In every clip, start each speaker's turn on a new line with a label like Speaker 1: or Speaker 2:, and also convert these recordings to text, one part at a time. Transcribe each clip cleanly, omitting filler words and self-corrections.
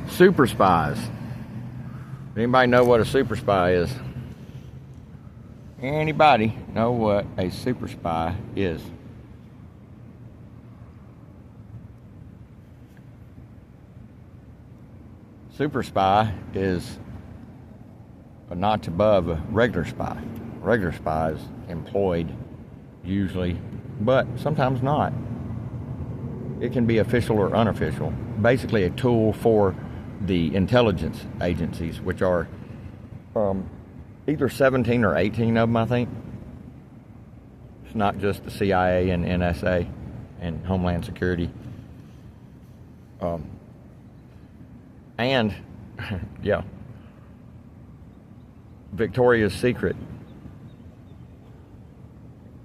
Speaker 1: Super spies. Anybody know what a super spy is? Anybody know what a super spy is? Super spy is a notch above a regular spy. Regular spy is employed usually, but sometimes not. It can be official or unofficial. Basically a tool for the intelligence agencies, which are either 17 or 18 of them, I think. It's not just the CIA and NSA and Homeland Security. And, yeah, Victoria's Secret.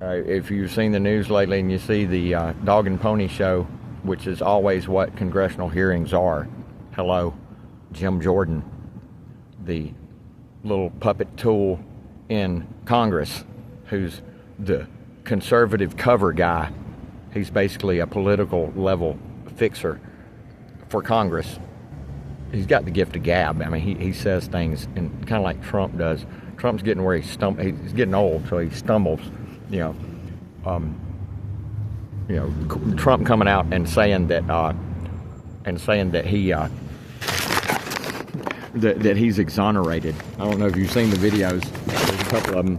Speaker 1: If you've seen the news lately and you see the Dog and Pony show, which is always what congressional hearings are. Hello, Jim Jordan, the little puppet tool in Congress, who's the conservative cover guy. He's basically a political level fixer for Congress. He's got the gift of gab. I mean, he says things, and kind of like Trump does. Trump's getting where he's getting old, so he stumbles. Trump coming out and saying that he that he's exonerated. I don't know if you've seen the videos. There's a couple of them.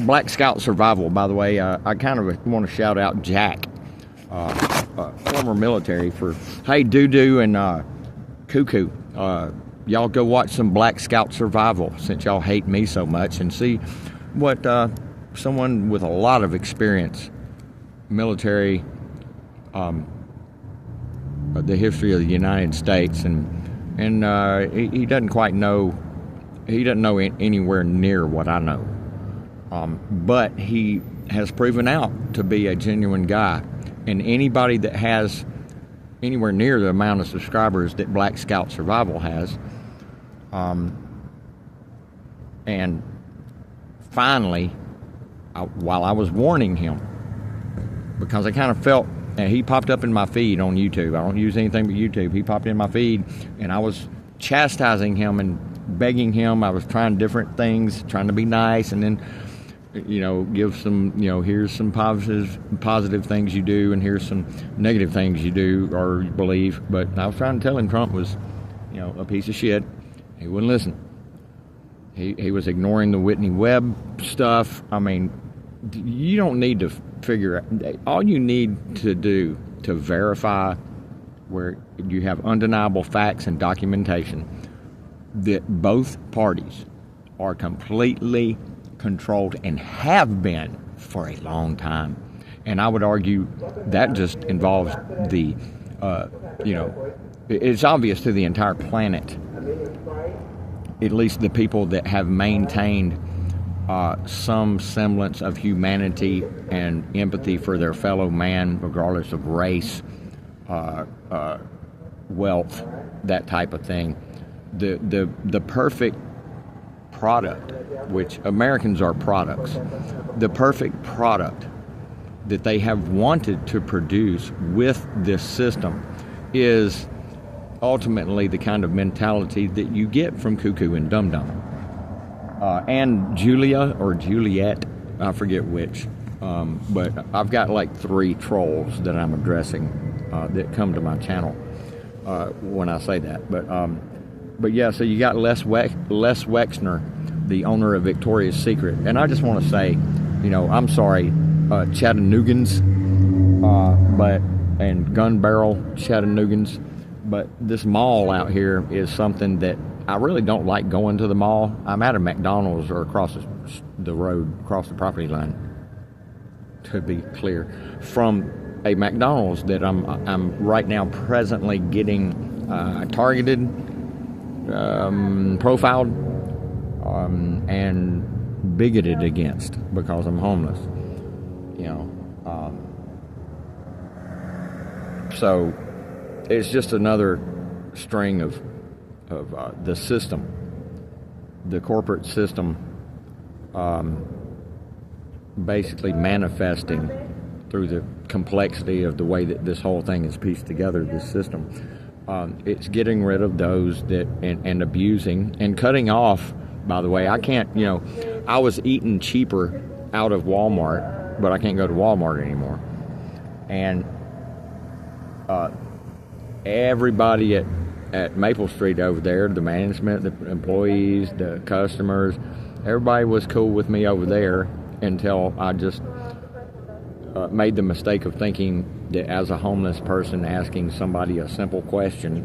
Speaker 1: Black Scout Survival, by the way. I kind of want to shout out Jack, former military, for hey Doo and Cuckoo. Y'all go watch some Black Scout Survival since y'all hate me so much, and see what someone with a lot of experience, military, the history of the United States, and he doesn't quite know. He doesn't know anywhere near what I know, but he has proven out to be a genuine guy. And anybody that has anywhere near the amount of subscribers that Black Scout Survival has, and finally, while I was warning him, because I kind of felt, and he popped up in my feed on YouTube. I don't use anything but YouTube. He popped in my feed, and I was chastising him and begging him. I was trying different things, trying to be nice, and then, give some, here's some positive things you do, and here's some negative things you do or believe. But I was trying to tell him Trump was, a piece of shit. He wouldn't listen. He was ignoring the Whitney Webb stuff. I mean, you don't need to figure out. All you need to do to verify where you have undeniable facts and documentation that both parties are completely controlled and have been for a long time. And I would argue that just involves the, it's obvious to the entire planet, at least the people that have maintained some semblance of humanity and empathy for their fellow man, regardless of race, wealth, that type of thing. The perfect product, which Americans are products, the perfect product that they have wanted to produce with this system is ultimately the kind of mentality that you get from Cuckoo and Dum Dum. And Julia or Juliet, I forget which, but I've got like 3 trolls that I'm addressing that come to my channel when I say that. But yeah, so you got Les Wexner, the owner of Victoria's Secret, and I just want to say, I'm sorry, Chattanoogan's, and Gun Barrel Chattanoogan's, but this mall out here is something that I really don't like going to the mall. I'm at a McDonald's or across the road, across the property line, to be clear, from a McDonald's that I'm right now presently getting targeted, profiled, and bigoted against because I'm homeless. So it's just another string of the system, the corporate system, basically manifesting through the complexity of the way that this whole thing is pieced together, this system, It's getting rid of those that and abusing and cutting off. By the way, I can't. I was eating cheaper out of Walmart, but I can't go to Walmart anymore. And everybody at Maple Street over there, the management, the employees, the customers, everybody was cool with me over there until I just made the mistake of thinking that as a homeless person asking somebody a simple question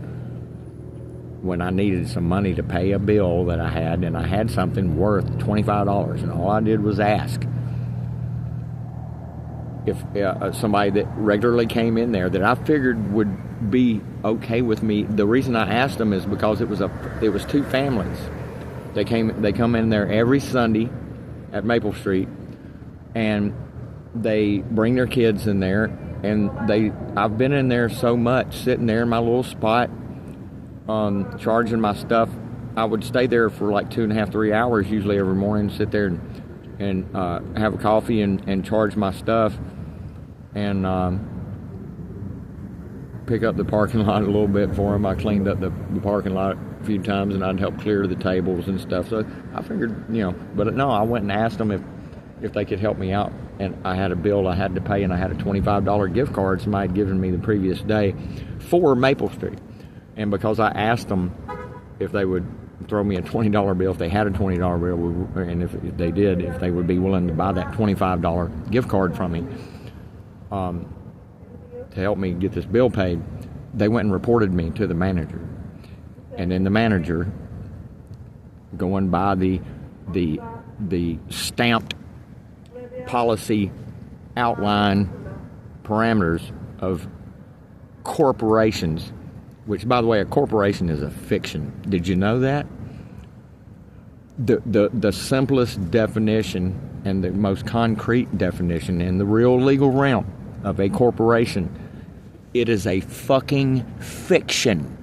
Speaker 1: when I needed some money to pay a bill that I had, and I had something worth $25, and all I did was ask if somebody that regularly came in there that I figured would be okay with me. The reason I asked them is because it was two families. They come in there every Sunday at Maple Street, and they bring their kids in there, and I've been in there so much, sitting there in my little spot, charging my stuff. I would stay there for like 2.5, 3 hours usually every morning, sit there and have a coffee and charge my stuff, and pick up the parking lot a little bit for them. I cleaned up the parking lot a few times, and I'd help clear the tables and stuff. So I figured, but no, I went and asked them if they could help me out, and I had a bill I had to pay, and I had a $25 gift card somebody had given me the previous day for Maple Street. And because I asked them if they would throw me a $20 bill, if they had a $20 bill, and if they did, if they would be willing to buy that $25 gift card from me to help me get this bill paid, they went and reported me to the manager. And then the manager, going by the stamped policy outline parameters of corporations, which, by the way, a corporation is a fiction. Did you know that? The simplest definition and the most concrete definition in the real legal realm of a corporation, it is a fucking fiction.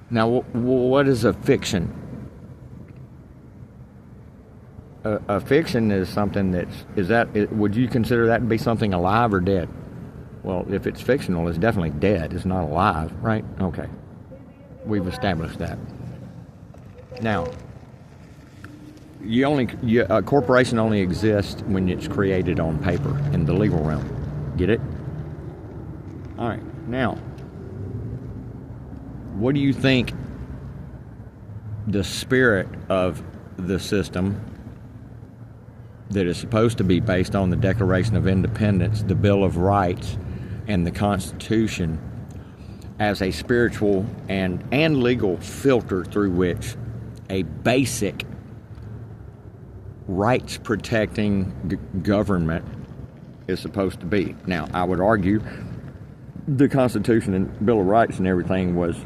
Speaker 1: Now, what is a fiction? A fiction is something would you consider that to be something alive or dead? Well, if it's fictional, it's definitely dead. It's not alive, right? Okay. We've established that. Now, a corporation only exists when it's created on paper in the legal realm. Get it? All right. Now, what do you think the spirit of the system that is supposed to be based on the Declaration of Independence, the Bill of Rights, and the Constitution as a spiritual and legal filter through which a basic rights-protecting government is supposed to be? Now, I would argue the Constitution and Bill of Rights and everything was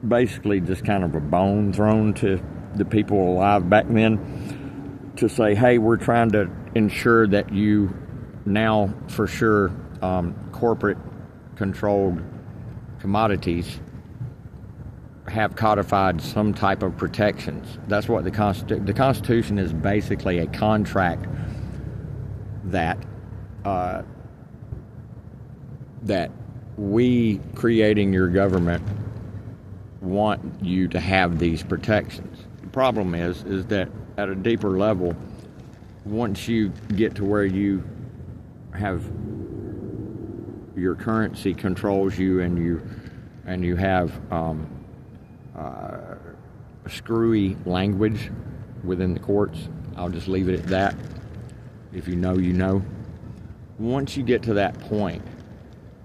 Speaker 1: basically just kind of a bone thrown to the people alive back then to say, hey, we're trying to ensure that you now, for sure, corporate-controlled commodities have codified some type of protections. That's what the Constitution is basically a contract that we, creating your government, want you to have these protections. The problem is that at a deeper level, once you get to where you have your currency controls you and you have screwy language within the courts, I'll just leave it at that. If you know, you know. Once you get to that point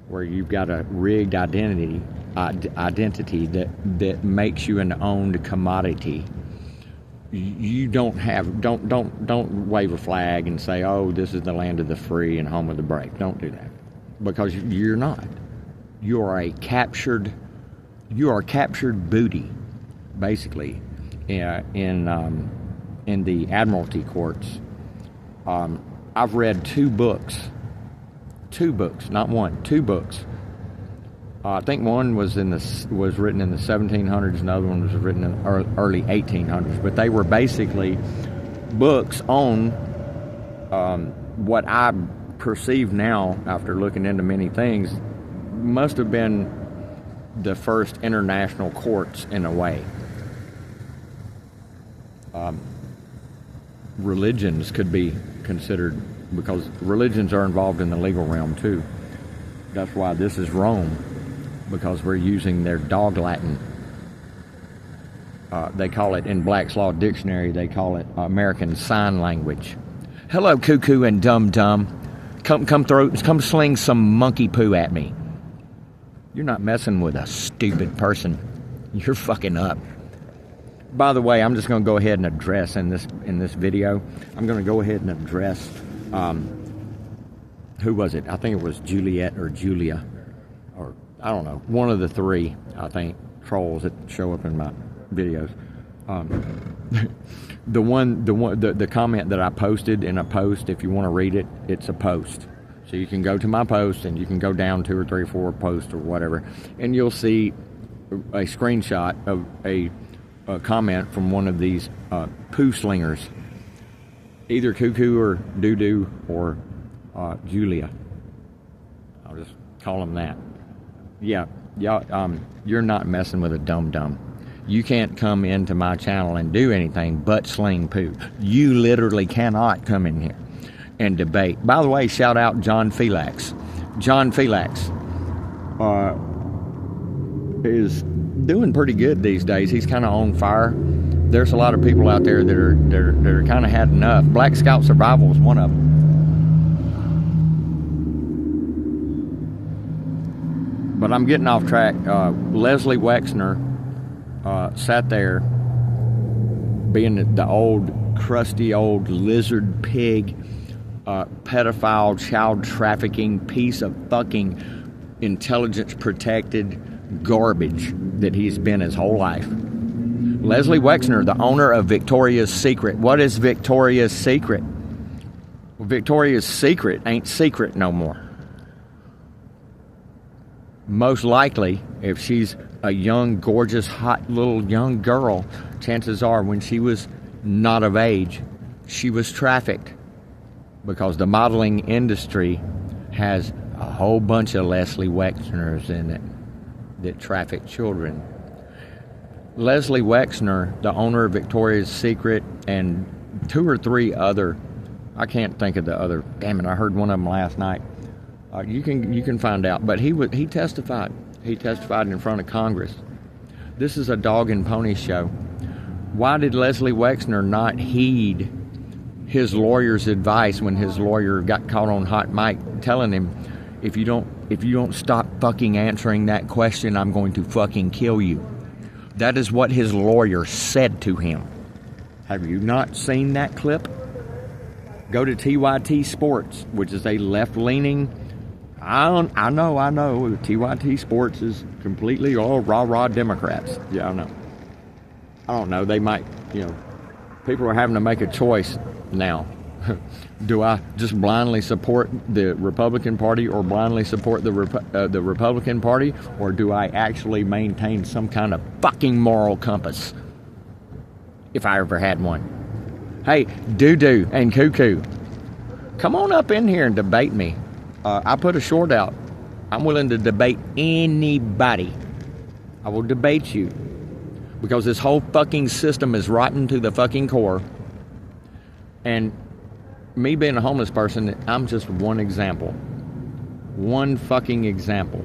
Speaker 1: where you've got a rigged identity that makes you an owned commodity, you don't wave a flag and say, oh, this is the land of the free and home of the brave. Don't do that, because you're not. You are captured booty, basically, in the Admiralty courts. I've read two books, not one, two books. I think one was written in the 1700s, and the other one was written in the early 1800s. But they were basically books on what I perceive now, after looking into many things, must have been the first international courts in a way. Religions could be considered, because religions are involved in the legal realm too. That's why this is Rome, because we're using their dog Latin. They call it, in Black's Law Dictionary, they call it American Sign Language. Hello, cuckoo and dum-dum. Come sling some monkey poo at me. You're not messing with a stupid person. You're fucking up. By the way, I'm just going to go ahead and address in this video. I'm going to go ahead and address who was it? I think it was Juliet or Julia, or I don't know, one of the three. I think trolls that show up in my videos. The comment that I posted in a post. If you want to read it, it's a post. So you can go to my post and you can go down 2 or 3 or 4 posts or whatever, and you'll see a screenshot of a comment from one of these poo slingers, either Cuckoo or Doo-Doo or Julia. I'll just call them that. Yeah, you're not messing with a dum-dum. You can't come into my channel and do anything but sling poo. You literally cannot come in here and debate. By the way, shout out John Felix. John Felix is doing pretty good these days. He's kind of on fire. There's a lot of people out there that are kind of had enough. Black Scout Survival is one of them. But I'm getting off track. Leslie Wexner sat there being the old, crusty old lizard pig, pedophile, child trafficking piece of fucking intelligence protected garbage that he's been his whole life. Leslie Wexner, the owner of Victoria's Secret. What is Victoria's Secret? Well, Victoria's Secret ain't secret no more. Most likely, if she's a young, gorgeous, hot little young girl, chances are when she was not of age, she was trafficked, because the modeling industry has a whole bunch of Leslie Wexners in it that traffic children. Leslie Wexner, the owner of Victoria's Secret, and 2 or 3 other, I can't think of the other, damn it, I heard one of them last night. You can find out, but he testified. He testified in front of Congress. This is a dog and pony show. Why did Leslie Wexner not heed his lawyer's advice when his lawyer got caught on hot mic telling him, if you don't stop fucking answering that question, I'm going to fucking kill you? That is what his lawyer said to him. Have you not seen that clip? Go to TYT Sports, which is a left-leaning, I know, TYT Sports is completely all rah-rah Democrats. Yeah, I know. I don't know, they might, people are having to make a choice now. Do I just blindly support the Republican Party or blindly support the Republican Party, or do I actually maintain some kind of fucking moral compass, if I ever had one? Hey, Doo-Doo and Cuckoo, come on up in here and debate me. I put a short out. I'm willing to debate anybody. I will debate you, because this whole fucking system is rotten to the fucking core. And me being a homeless person, I'm just one example. One fucking example.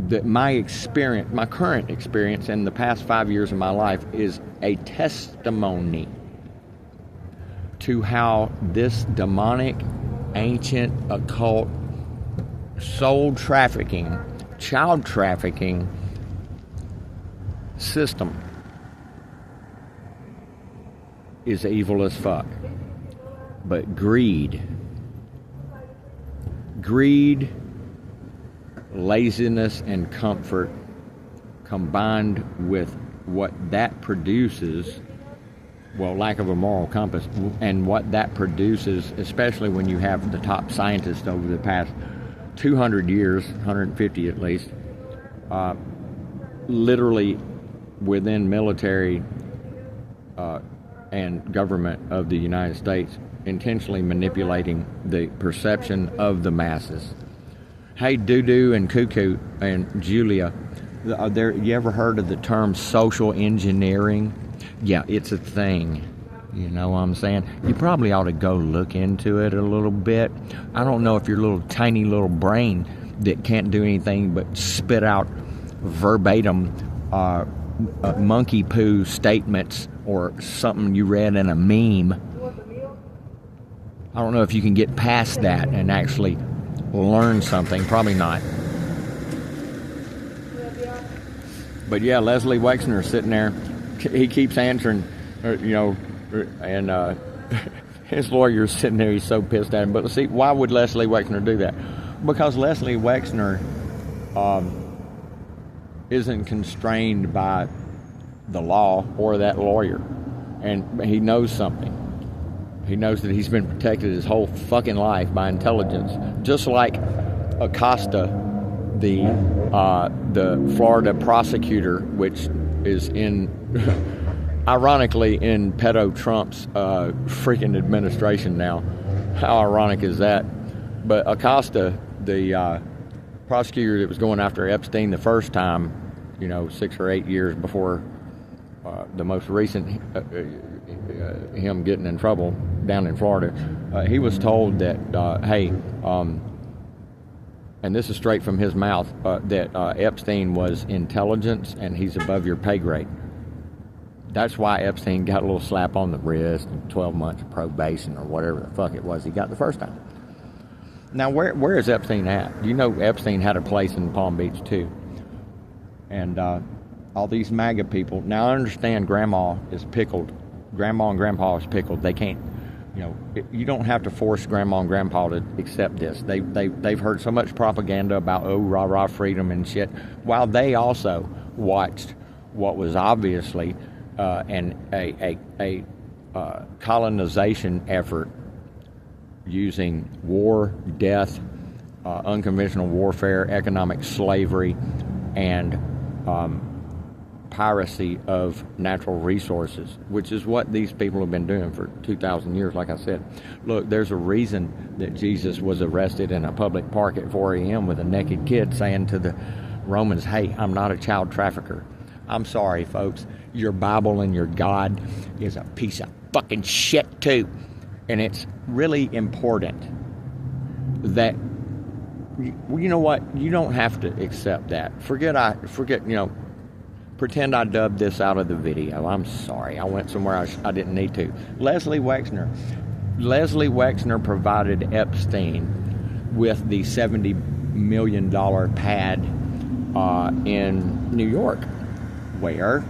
Speaker 1: That my experience, my current experience in the past 5 years of my life is a testimony to how this demonic, ancient, occult, soul trafficking, child trafficking system is evil as fuck. But greed, laziness, and comfort, combined with what that produces, well, lack of a moral compass, and what that produces, especially when you have the top scientists over the past 200 years, 150 at least, literally within military and government of the United States, intentionally manipulating the perception of the masses. Hey, Doo-Doo and Cuckoo and Julia, you ever heard of the term social engineering? Yeah, it's a thing. You know what I'm saying? You probably ought to go look into it a little bit. I don't know if your little tiny little brain that can't do anything but spit out verbatim monkey poo statements or something you read in a meme. I don't know if you can get past that and actually learn something. Probably not. But yeah, Leslie Wexner sitting there. He keeps answering, and his lawyer's sitting there. He's so pissed at him. But see, why would Leslie Wexner do that? Because Leslie Wexner isn't constrained by the law or that lawyer. And he knows something. He knows that he's been protected his whole fucking life by intelligence. Just like Acosta, the Florida prosecutor, which is ironically in pedo Trump's freaking administration now. How ironic is that? But Acosta, the prosecutor that was going after Epstein the first time, 6 or 8 years before the most recent him getting in trouble down in Florida, he was told that, hey, and this is straight from his mouth, that Epstein was intelligence and he's above your pay grade. That's why Epstein got a little slap on the wrist and 12 months of probation or whatever the fuck it was he got the first time. Now, where is Epstein at? You know Epstein had a place in Palm Beach, too. And all these MAGA people. Now, I understand Grandma is pickled. Grandma and Grandpa is pickled. They can't, you don't have to force Grandma and Grandpa to accept this. They've heard so much propaganda about, rah-rah freedom and shit, while they also watched what was obviously a colonization effort using war, death, unconventional warfare, economic slavery, and piracy of natural resources, which is what these people have been doing for 2,000 years, like I said. Look, there's a reason that Jesus was arrested in a public park at 4 a.m. with a naked kid saying to the Romans, hey, I'm not a child trafficker. I'm sorry, folks. Your Bible and your God is a piece of fucking shit, too. And it's really important that, you know what? You don't have to accept that. Pretend I dubbed this out of the video. I'm sorry. I went somewhere I didn't need to. Leslie Wexner provided Epstein with the $70 million pad in New York, where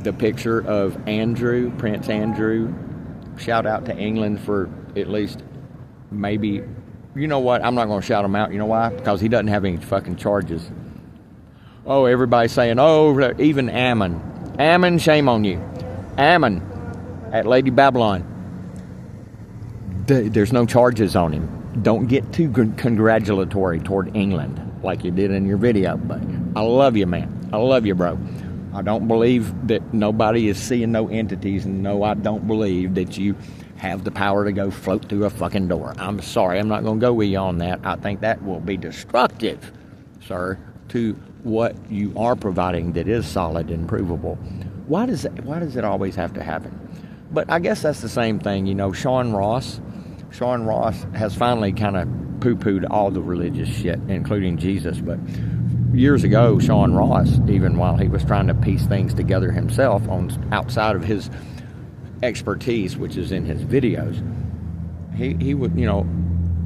Speaker 1: the picture of Prince Andrew, shout out to England for at least maybe, you know what, I'm not going to shout him out. You know why? Because he doesn't have any fucking charges. Oh, everybody's saying, even Ammon. Ammon, shame on you. Ammon at Lady Babylon. There's no charges on him. Don't get too congratulatory toward England like you did in your video, but I love you, man. I love you, bro. I don't believe that nobody is seeing no entities, and no, I don't believe that you have the power to go float through a fucking door. I'm sorry, I'm not going to go with you on that. I think that will be destructive, sir, to what you are providing that is solid and provable. Why does it always have to happen? But I guess that's the same thing, Sean Ross has finally kind of poo-pooed all the religious shit, including Jesus. But years ago, Sean Ross, even while he was trying to piece things together himself outside of his expertise, which is in his videos, he would,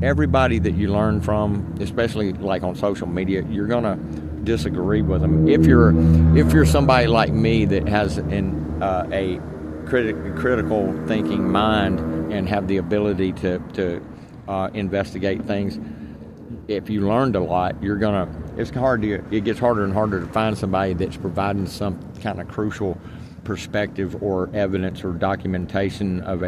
Speaker 1: everybody that you learn from, especially like on social media, you're gonna disagree with them. If you're somebody like me that has a critical thinking mind and have the ability to investigate things, if you learned a lot, it gets harder and harder to find somebody that's providing some kind of crucial perspective or evidence or documentation of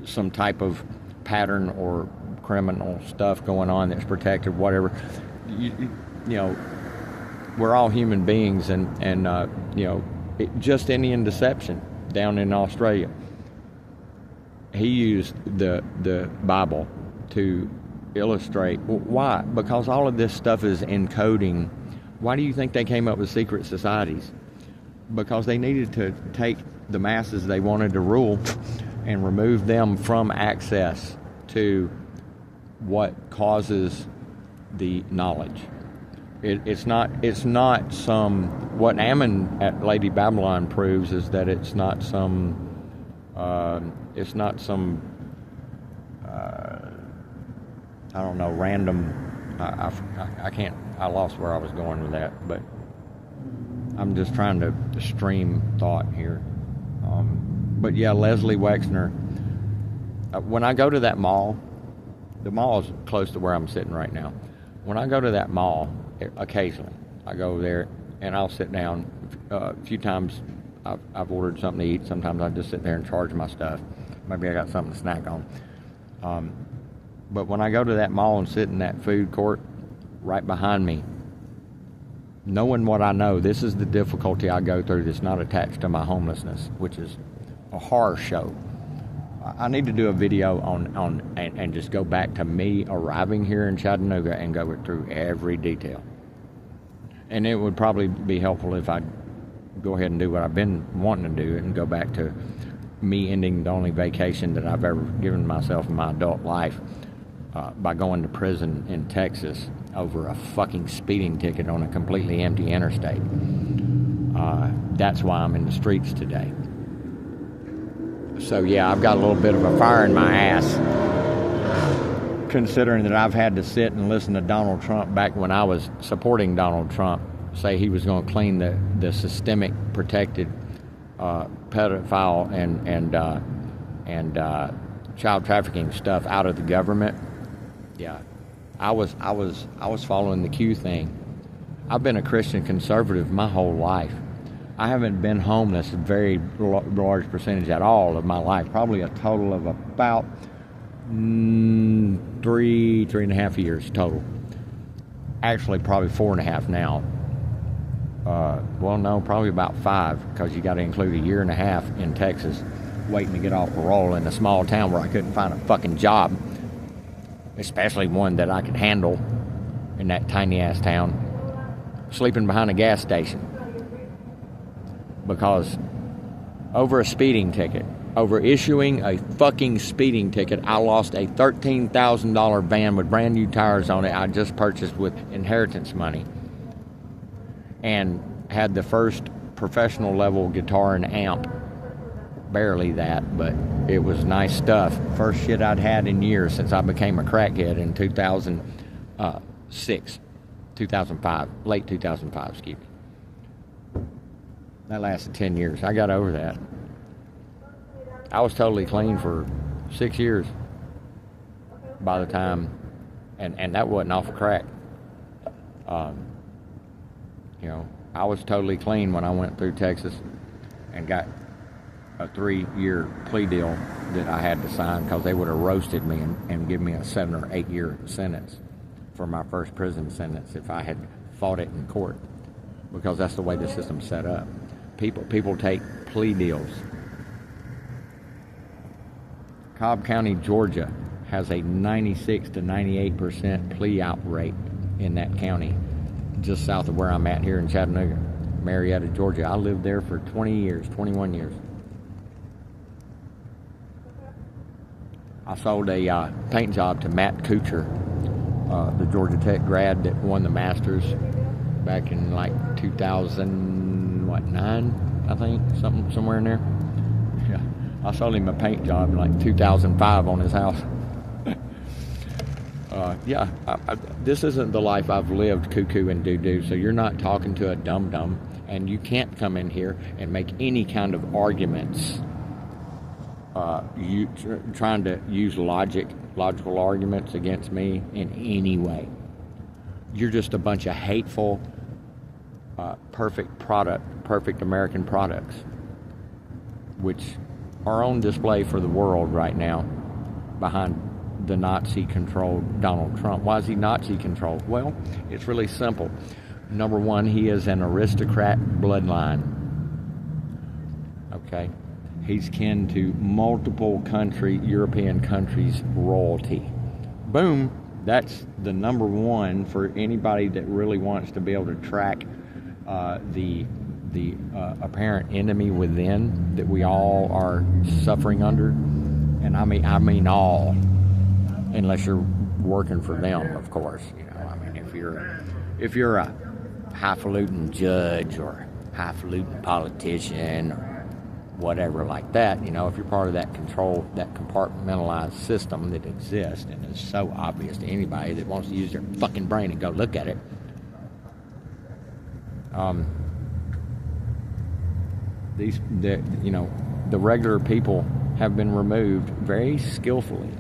Speaker 1: some type of pattern or criminal stuff going on that's protected, whatever. We're all human beings, and Justinian deception down in Australia. He used the Bible to illustrate why. Because all of this stuff is encoding. Why do you think they came up with secret societies? Because they needed to take the masses they wanted to rule and remove them from access to what causes the knowledge. It's not some, what Ammon at Lady Babylon proves is that it's not some I don't know, random, I lost where I was going with that, but I'm just trying to stream thought here. But yeah, Leslie Wexner, when I go to that mall, the mall is close to where I'm sitting right now. When I go to that mall, occasionally, I go there and I'll sit down. A few times I've ordered something to eat. Sometimes I just sit there and charge my stuff. Maybe I got something to snack on. But when I go to that mall and sit in that food court right behind me, knowing what I know, this is the difficulty I go through that's not attached to my homelessness, which is a horror show. I need to do a video on and just go back to me arriving here in Chattanooga and go through every detail. And it would probably be helpful if I go ahead and do what I've been wanting to do and go back to me ending the only vacation that I've ever given myself in my adult life by going to prison in Texas over a fucking speeding ticket on a completely empty interstate. That's why I'm in the streets today. So yeah, I've got a little bit of a fire in my ass, considering that I've had to sit and listen to Donald Trump back when I was supporting Donald Trump say he was going to clean the systemic protected pedophile and child trafficking stuff out of the government. Yeah, I was following the Q thing. I've been a Christian conservative my whole life. I haven't been homeless a very large percentage at all of my life. Probably a total of about 3.5 years total. Actually, probably 4.5 now. Well, no, probably about 5, because you got to include a 1.5 years in Texas waiting to get off parole in a small town where I couldn't find a fucking job, especially one that I could handle in that tiny-ass town, sleeping behind a gas station. Because over a speeding ticket, over issuing a fucking speeding ticket, I lost a $13,000 van with brand new tires on it I just purchased with inheritance money, and had the first professional level guitar and amp. Barely that, but it was nice stuff. First shit I'd had in years since I became a crackhead in 2005, late 2005, excuse me. That lasted 10 years. I got over that. I was totally clean for 6 years by the time, and that wasn't off of crack. I was totally clean when I went through Texas and got a 3-year plea deal that I had to sign, because they would have roasted me and given me a 7 or 8 year sentence for my first prison sentence if I had fought it in court, because that's the way the system's set up. People take plea deals. Cobb County, Georgia has a 96 to 98% plea out rate in that county, just south of where I'm at here in Chattanooga, Marietta, Georgia. I lived there for 21 years. I sold a paint job to Matt Kuchar, the Georgia Tech grad that won the Masters back in like 2009, I think, somewhere in there. Yeah, I sold him a paint job in like 2005 on his house. This isn't the life I've lived, cuckoo and doo-doo, so you're not talking to a dum-dum, and you can't come in here and make any kind of arguments. Trying to use logical arguments against me in any way. You're just a bunch of hateful, perfect American products, which are on display for the world right now behind the Nazi-controlled Donald Trump. Why is he Nazi-controlled? Well, it's really simple. Number one, he is an aristocrat bloodline. Okay? He's kin to multiple European countries' royalty. Boom, That's the number one for anybody that really wants to be able to track the apparent enemy within that we all are suffering under, and I mean all, unless you're working for them, of course. You know, I mean, if you're a highfalutin judge or highfalutin politician or whatever like that, you know, if you're part of that control, that compartmentalized system that exists and is so obvious to anybody that wants to use their fucking brain and go look at it. The regular people have been removed very skillfully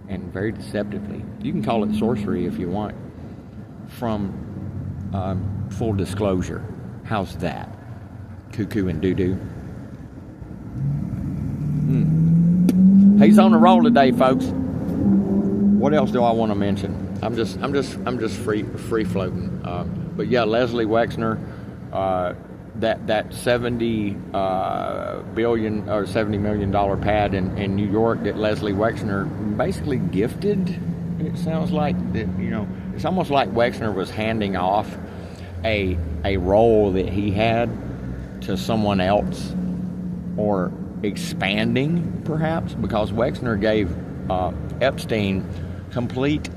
Speaker 1: and very deceptively. You can call it sorcery if you want, from full disclosure. How's that? Cuckoo and doo-doo. He's on the roll today, folks. What else do I want to mention? I'm just free floating. But yeah, Leslie Wexner, that $70 billion or $70 million pad in New York that Leslie Wexner basically gifted. It sounds like that, you know, it's almost like Wexner was handing off a role that he had to someone else, or expanding perhaps, because Wexner gave Epstein complete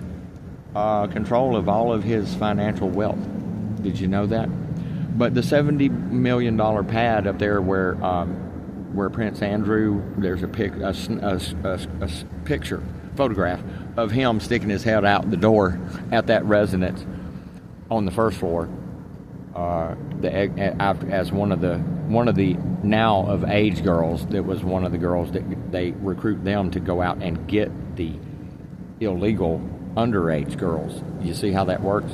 Speaker 1: control of all of his financial wealth. Did you know that? But the $70 million pad up there where Prince Andrew, there's a picture, photograph of him sticking his head out the door at that residence on the first floor, as one of the now of age girls. That was one of the girls that they recruit them to go out and get the illegal underage girls. You see how that works?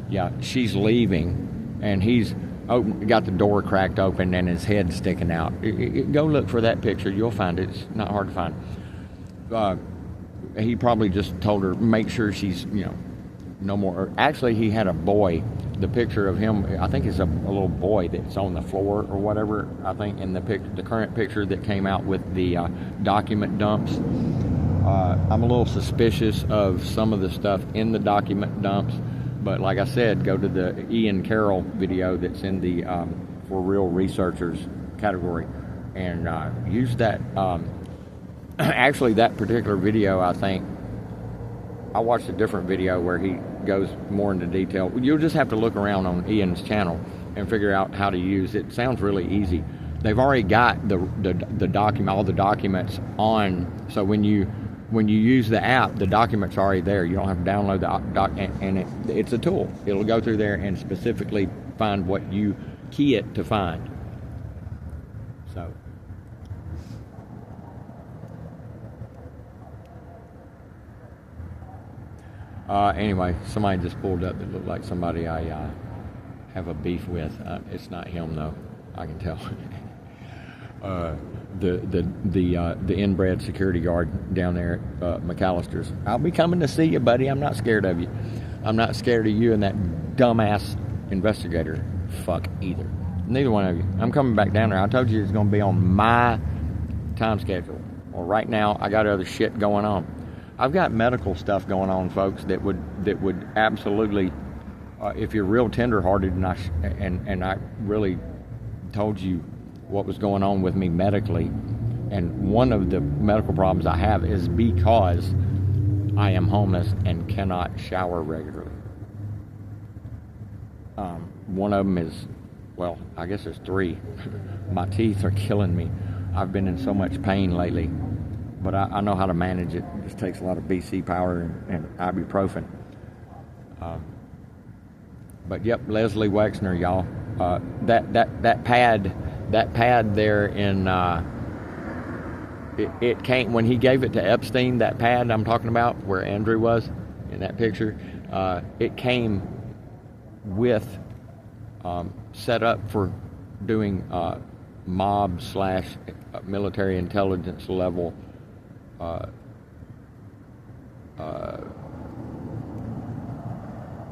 Speaker 1: Yeah, she's leaving. And he's got the door cracked open and his head sticking out. Go look for that picture. You'll find it. It's not hard to find. He probably just told her, make sure she's, you know, no more. Actually, he had a boy. The picture of him, I think it's a little boy that's on the floor or whatever. I think in the current picture that came out with the document dumps. I'm a little suspicious of some of the stuff in the document dumps. But like I said, go to the Ian Carroll video that's in the For Real Researchers category and use that. Actually, that particular video, I think, I watched a different video where he goes more into detail. You'll just have to look around on Ian's channel and figure out how to use it. It sounds really easy. They've already got the document, all the documents on, so when you use the app, the document's already there. You don't have to download the doc, and it's a tool. It'll go through there and specifically find what you key it to find. So, anyway, somebody just pulled up that looked like somebody I have a beef with. It's not him though, I can tell. The inbred security guard down there at McAllister's. I'll be coming to see you, buddy. I'm not scared of you. I'm not scared of you and that dumbass investigator fuck either. Neither one of you. I'm coming back down there. I told you it's going to be on my time schedule. Well, right now I got other shit going on. I've got medical stuff going on, folks, that would absolutely, if you're real tender-hearted, and I really told you what was going on with me medically, and one of the medical problems I have is because I am homeless and cannot shower regularly. One of them is, well, I guess there's three. My teeth are killing me. I've been in so much pain lately, but I know how to manage it. It just takes a lot of BC power and ibuprofen. But yep, Leslie Wexner, y'all. That pad there in it came when he gave it to Epstein. That pad I'm talking about, where Andrew was in that picture, it came with set up for doing mob / military intelligence level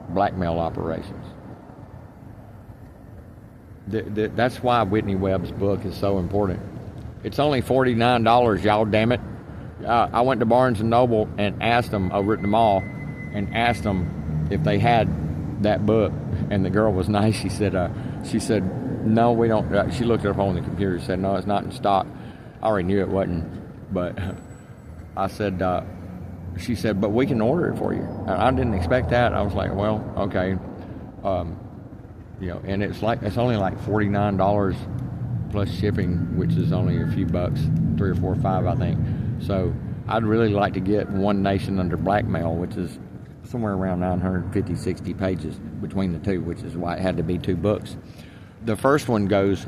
Speaker 1: blackmail operations. That's why Whitney Webb's book is so important. It's only $49, y'all, damn it. I went to Barnes and Noble and asked them over at the mall, and asked them if they had that book. And the girl was nice. She said, no, we don't. She looked it up on the computer and said, no, it's not in stock. I already knew it wasn't, but I said, she said, but we can order it for you. And I didn't expect that. I was like, well, okay. And it's only like $49 plus shipping, which is only a few bucks, $3 or $4 or $5, I think. So I'd really like to get One Nation Under Blackmail, which is somewhere around 950, 60 pages between the two, which is why it had to be 2 books. The first one goes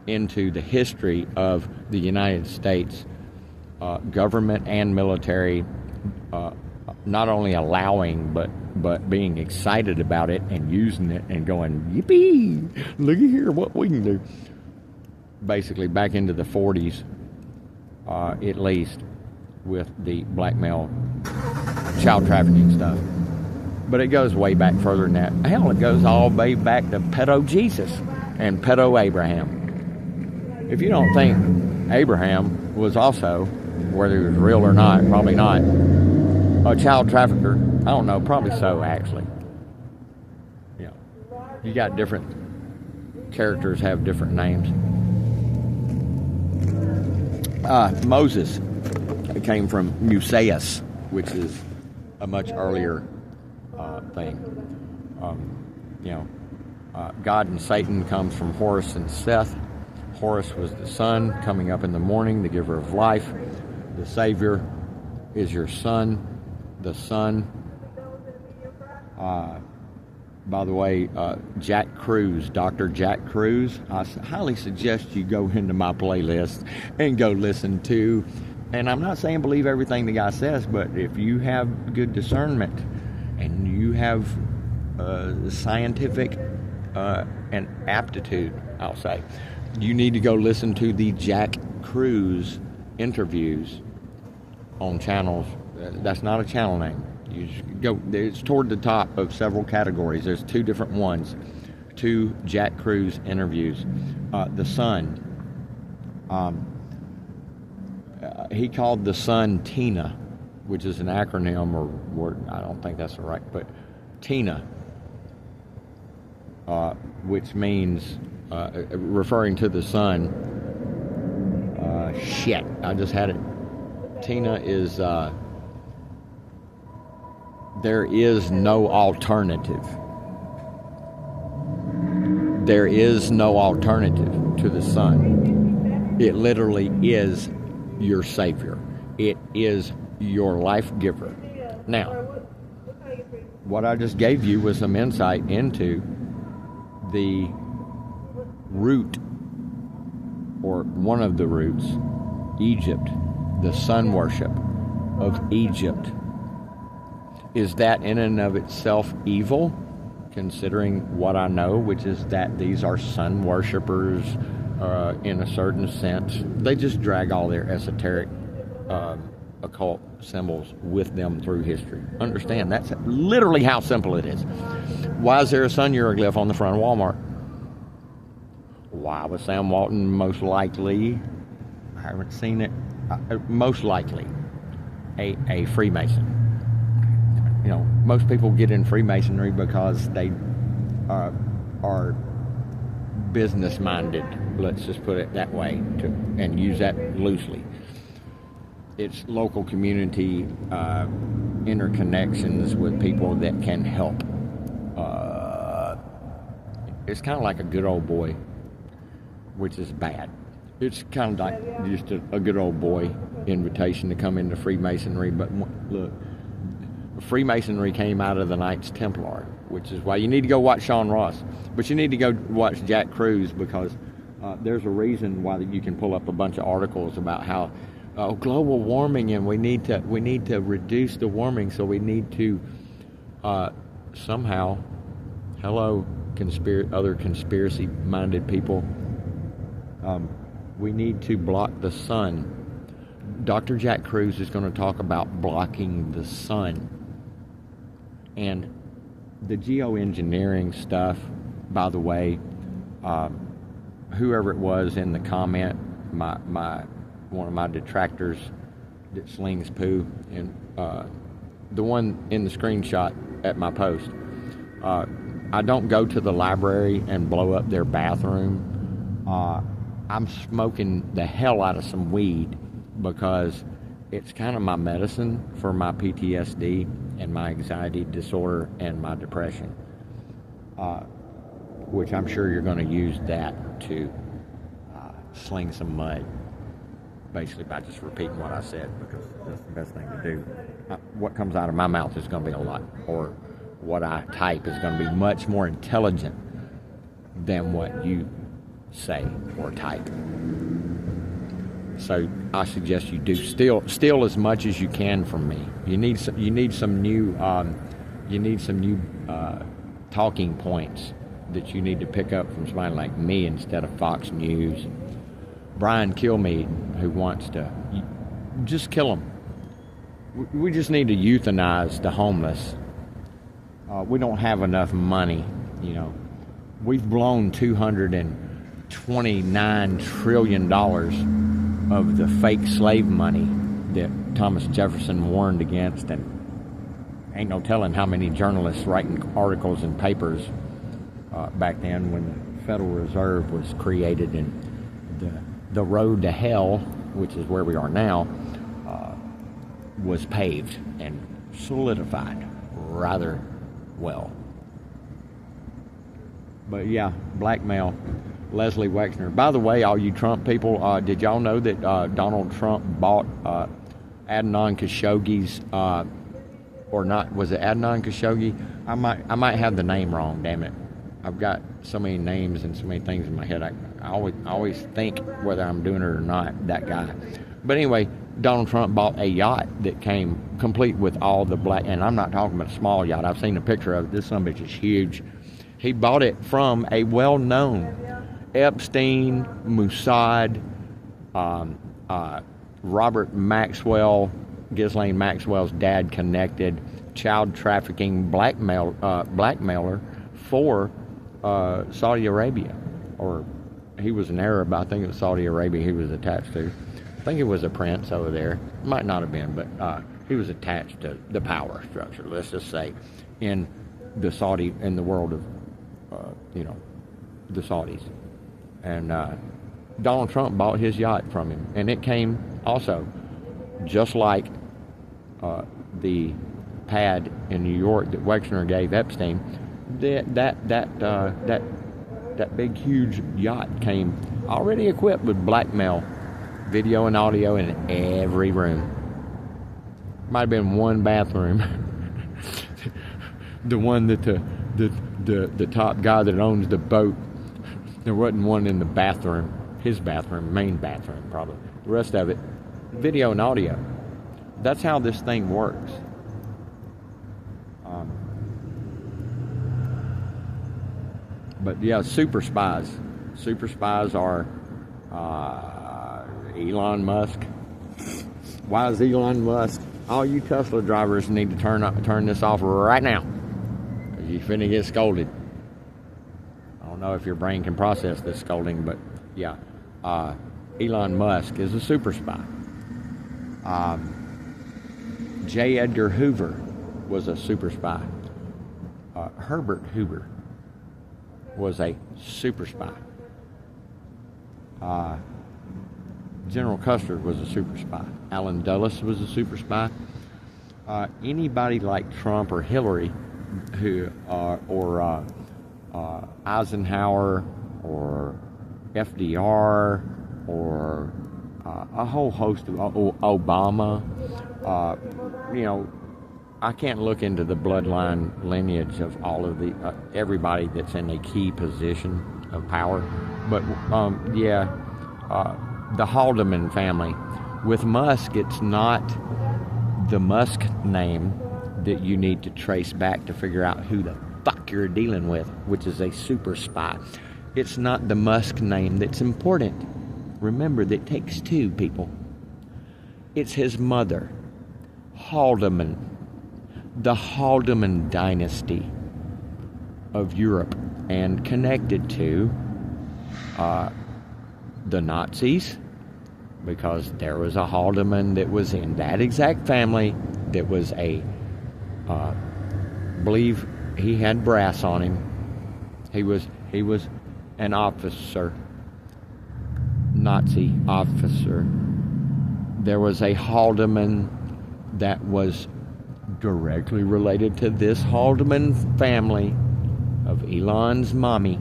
Speaker 1: into the history of the United States government and military, not only allowing but being excited about it and using it and going, yippee, look at here what we can do. Basically back into the 40s, at least, with the blackmail child trafficking stuff. But it goes way back further than that. Hell, it goes all the way back to pedo Jesus and pedo Abraham. If you don't think Abraham was also, whether he was real or not, probably not, a child trafficker, I don't know, probably so, actually. You got different characters have different names. Moses came from Musaeus, which is a much earlier thing. God and Satan comes from Horus and Seth. Horus was the sun coming up in the morning, the giver of life. The Savior is your son, the Son. By the way, Jack Cruz, Dr. Jack Cruz, I highly suggest you go into my playlist and go listen to, and I'm not saying believe everything the guy says, but if you have good discernment and you have scientific and aptitude, I'll say, you need to go listen to the Jack Cruz interviews on channels. That's not a channel name. You just go. It's toward the top of several categories. There's 2 different ones. 2 Jack Cruz interviews. The Sun. He called the Sun Tina, which is an acronym or word. I don't think that's right, but Tina, which means referring to the sun. Shit, I just had it. Tina is. There is no alternative. There is no alternative to the sun. It literally is your Savior. It is your life giver. Now, what I just gave you was some insight into the root, or one of the roots, Egypt, the sun worship of Egypt. Is that in and of itself evil, considering what I know, which is that these are sun worshipers in a certain sense? They just drag all their esoteric occult symbols with them through history. Understand, that's literally how simple it is. Why is there a sun hieroglyph on the front of Walmart? Why was Sam Walton most likely, I haven't seen it, most likely a Freemason? Most people get in Freemasonry because they are business-minded, let's just put it that way, and use that loosely. It's local community interconnections with people that can help. It's kind of like a good old boy, which is bad. It's kind of like just a good old boy invitation to come into Freemasonry, but look, Freemasonry came out of the Knights Templar, which is why you need to go watch Sean Ross. But you need to go watch Jack Cruz, because there's a reason why you can pull up a bunch of articles about how global warming, and we need to reduce the warming, so we need to somehow, hello, other conspiracy-minded people, we need to block the sun. Dr. Jack Cruz is going to talk about blocking the sun. And the geoengineering stuff, by the way, whoever it was in the comment, one of my detractors that slings poo, and the one in the screenshot at my post. I don't go to the library and blow up their bathroom. I'm smoking the hell out of some weed because it's kind of my medicine for my PTSD and my anxiety disorder and my depression, which I'm sure you're going to use that to sling some mud, basically by just repeating what I said, because that's the best thing to do. What comes out of my mouth is going to be a lot, or what I type is going to be much more intelligent than what you say or type. So I suggest you do steal as much as you can from me. You need some new talking points that you need to pick up from somebody like me instead of Fox News. Brian Kilmeade, who wants to just kill them. We just need to euthanize the homeless. We don't have enough money, you know. We've blown $229 trillion of the fake slave money that Thomas Jefferson warned against, and ain't no telling how many journalists writing articles and papers back then when the Federal Reserve was created, and the road to hell, which is where we are now, was paved and solidified rather well. But yeah, blackmail. Leslie Wexner. By the way, all you Trump people, did y'all know that Donald Trump bought Adnan Khashoggi's, or not? Was it Adnan Khashoggi? I might have the name wrong. Damn it! I've got so many names and so many things in my head. I always think whether I'm doing it or not. That guy. But anyway, Donald Trump bought a yacht that came complete with all the black. And I'm not talking about a small yacht. I've seen a picture of it. This son of a bitch is huge. He bought it from a well-known Epstein, Mossad, Robert Maxwell, Ghislaine Maxwell's dad connected child trafficking blackmailer for Saudi Arabia. Or he was an Arab, I think it was Saudi Arabia he was attached to. I think it was a prince over there. Might not have been, but he was attached to the power structure, let's just say, in the world of, the Saudis. And Donald Trump bought his yacht from him, and it came also just like the pad in New York that Wexner gave Epstein. That big huge yacht came already equipped with blackmail video and audio in every room. Might have been one bathroom, the one that the top guy that owns the boat. There wasn't one in the bathroom, his bathroom, main bathroom probably. The rest of it, video and audio. That's how this thing works. But yeah, super spies. Super spies are Elon Musk. Why is Elon Musk? All you Tesla drivers need to turn this off right now, because you're finna get scolded. I don't know if your brain can process this scolding, but yeah, Elon Musk is a super spy. J. Edgar Hoover was a super spy. Herbert Hoover was a super spy. General Custer was a super spy. Allen Dulles was a super spy. Anybody like Trump or Hillary, or Eisenhower or FDR or a whole host of Obama. I can't look into the bloodline lineage of all of the everybody that's in a key position of power, but the Haldeman family. With Musk, it's not the Musk name that you need to trace back to figure out who the fuck you're dealing with, which is a super spy. It's not the Musk name that's important. Remember, that takes two people. It's his mother, Haldeman, the Haldeman dynasty of Europe, and connected to the Nazis, because there was a Haldeman that was in that exact family that was believe he had brass on him. He was an officer, Nazi officer. There was a Haldeman that was directly related to this Haldeman family of Elon's mommy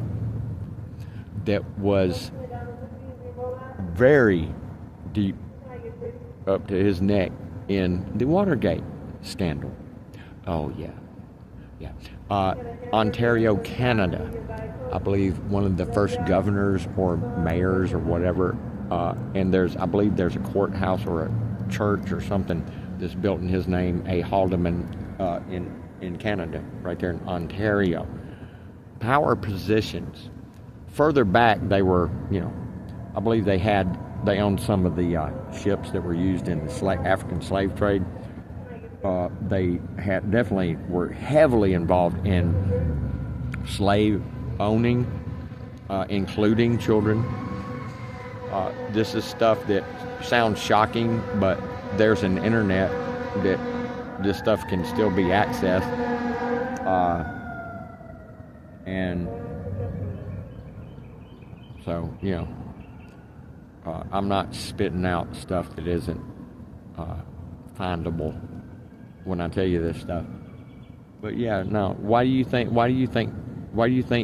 Speaker 1: that was very deep up to his neck in the Watergate scandal. Oh, yeah. Ontario, Canada. I believe one of the first governors or mayors or whatever. And I believe there's a courthouse or a church or something that's built in his name, a Haldeman in Canada, right there in Ontario. Power positions. Further back, they were, I believe they owned some of the ships that were used in the African slave trade. They definitely were heavily involved in slave owning, including children. This is stuff that sounds shocking, but there's an internet that this stuff can still be accessed. And so, I'm not spitting out stuff that isn't findable when I tell you this stuff. But yeah, no. Why do you think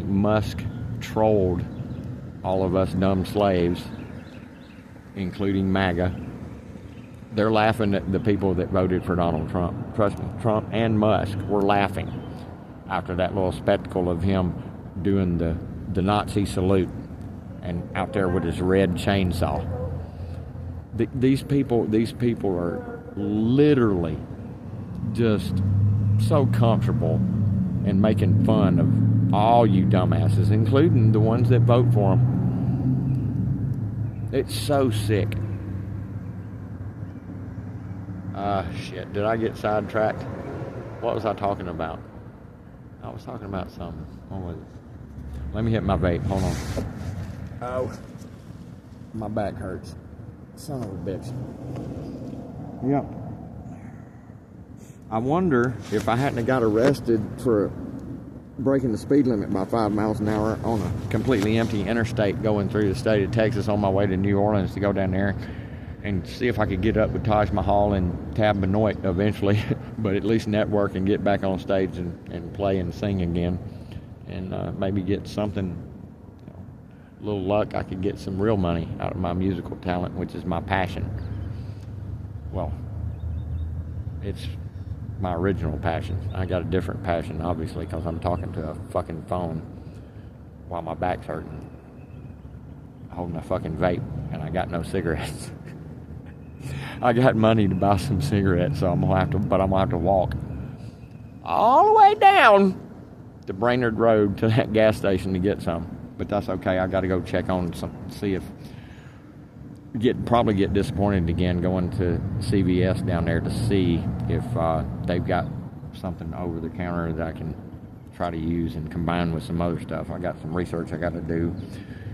Speaker 1: Musk trolled all of us dumb slaves, including MAGA? They're laughing at the people that voted for Donald Trump. Trust me, Trump and Musk were laughing after that little spectacle of him doing the Nazi salute and out there with his red chainsaw. These people are literally just so comfortable in making fun of all you dumbasses, including the ones that vote for them. It's so sick. Shit, did I get sidetracked? What was I talking about? I was talking about something. What was it? Let me hit my vape. Hold on. Oh, my back hurts. Son of a bitch. Yep. I wonder if I hadn't got arrested for breaking the speed limit by 5 miles an hour on a completely empty interstate going through the state of Texas on my way to New Orleans to go down there and see if I could get up with Taj Mahal and Tab Benoit eventually, but at least network and get back on stage and play and sing again, and maybe get something, a little luck, I could get some real money out of my musical talent, which is my passion. Well, it's my original passion. I got a different passion, obviously, because I'm talking to a fucking phone while my back's hurting, holding a fucking vape, and I got no cigarettes. I got money to buy some cigarettes, so I'm gonna have to walk all the way down the Brainerd Road to that gas station to get some. But that's okay. I got to go check on some, see if probably get disappointed again going to CVS down there to see if they've got something over the counter that I can try to use and combine with some other stuff. I got some research I got to do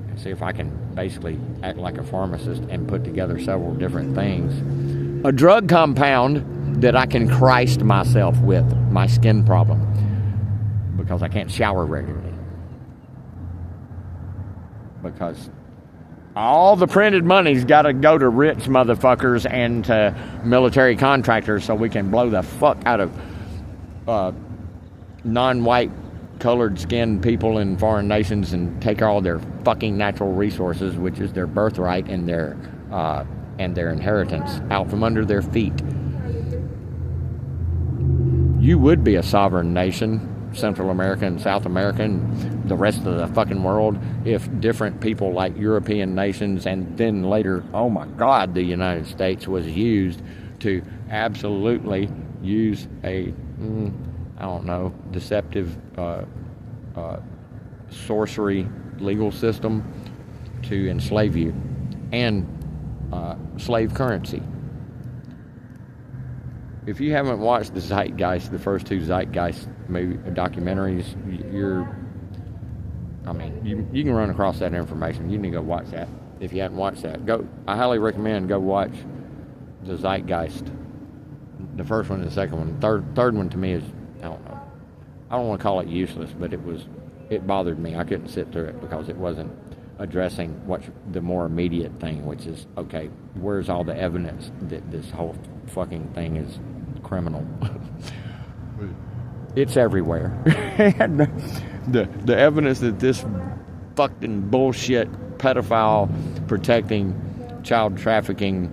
Speaker 1: and see if I can basically act like a pharmacist and put together several different things. A drug compound that I can Christ myself with my skin problem because I can't shower regularly. Because all the printed money's got to go to rich motherfuckers and to military contractors so we can blow the fuck out of non-white colored skinned people in foreign nations and take all their fucking natural resources, which is their birthright and their inheritance, out from under their feet. You would be a sovereign nation, Central America and South America and the rest of the fucking world, if different people like European nations and then later, oh my God, the United States was used to absolutely use a, I don't know, deceptive sorcery legal system to enslave you and slave currency. If you haven't watched the Zeitgeist, the first two Zeitgeist documentaries, you can run across that information. You need to go watch that. If you hadn't watched that, I highly recommend go watch the Zeitgeist. The first one and the second one. Third one to me is, I don't know. I don't want to call it useless, but it bothered me. I couldn't sit through it because it wasn't addressing what's the more immediate thing, which is, okay, where's all the evidence that this whole fucking thing is criminal? It's everywhere. And the evidence that this fucking bullshit pedophile protecting child trafficking,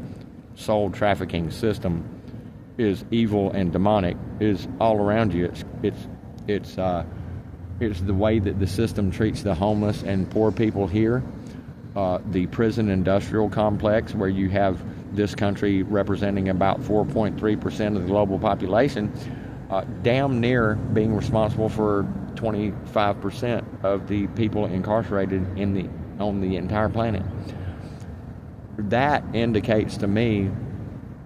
Speaker 1: soul trafficking system is evil and demonic is all around you. It's the way that the system treats the homeless and poor people here. The prison industrial complex, where you have this country representing about 4.3% of the global population, damn near being responsible for 25% of the people incarcerated on the entire planet. That indicates to me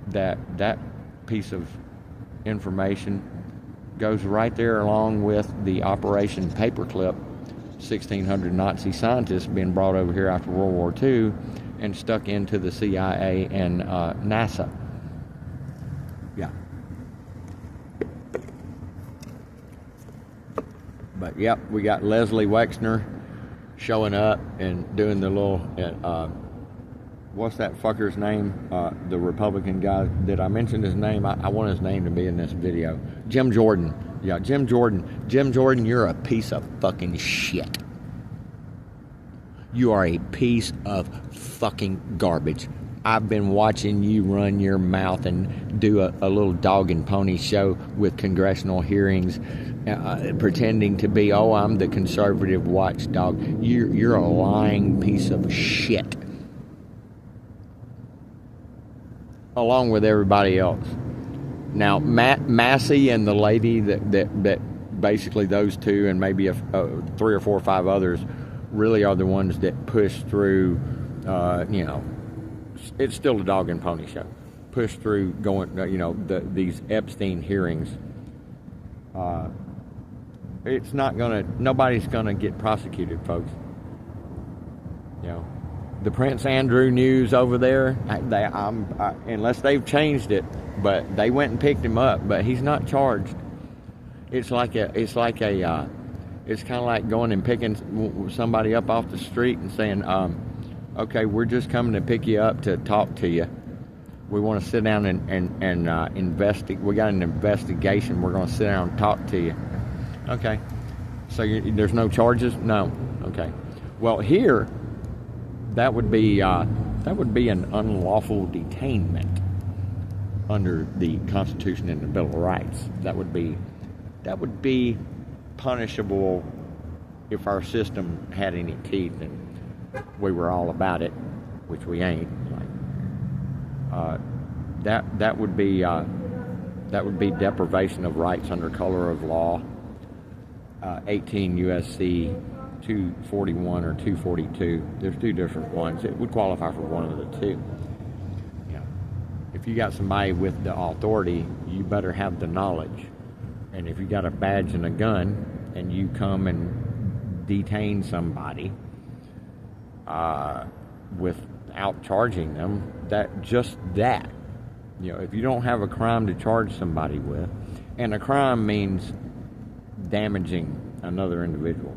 Speaker 1: that piece of information goes right there along with the Operation Paperclip, 1,600 Nazi scientists being brought over here after World War II and stuck into the CIA and NASA. Yeah. But yep, we got Leslie Wexner showing up and doing the little, what's that fucker's name? The Republican guy. Did I mention his name? I want his name to be in this video. Jim Jordan. Yeah, Jim Jordan. Jim Jordan, you're a piece of fucking shit. You are a piece of fucking garbage. I've been watching you run your mouth and do a little dog and pony show with congressional hearings, pretending to be, oh, I'm the conservative watchdog. You're a lying piece of shit. Along with everybody else. Now, Massey and the lady that basically those two and maybe 3 or 4 or 5 others really are the ones that push through, it's still a dog and pony show. Push through going, these Epstein hearings. It's not nobody's gonna get prosecuted, folks. The Prince Andrew news over there, unless they've changed it, but they went and picked him up, but he's not charged. It's kind of like going and picking somebody up off the street and saying, okay, we're just coming to pick you up to talk to you. We want to sit down and investigate. We got an investigation. We're going to sit down and talk to you. Okay. So there's no charges? No. Okay. Well, here, that would be an unlawful detainment under the Constitution and the Bill of Rights. That would be punishable if our system had any teeth and we were all about it, which we ain't. That would be deprivation of rights under color of law. 18 U.S.C. 241 or 242. There's 2 different ones. It would qualify for one of the 2. If you got somebody with the authority, you better have the knowledge. And if you got a badge and a gun and you come and detain somebody without charging them, if you don't have a crime to charge somebody with, and a crime means damaging another individual.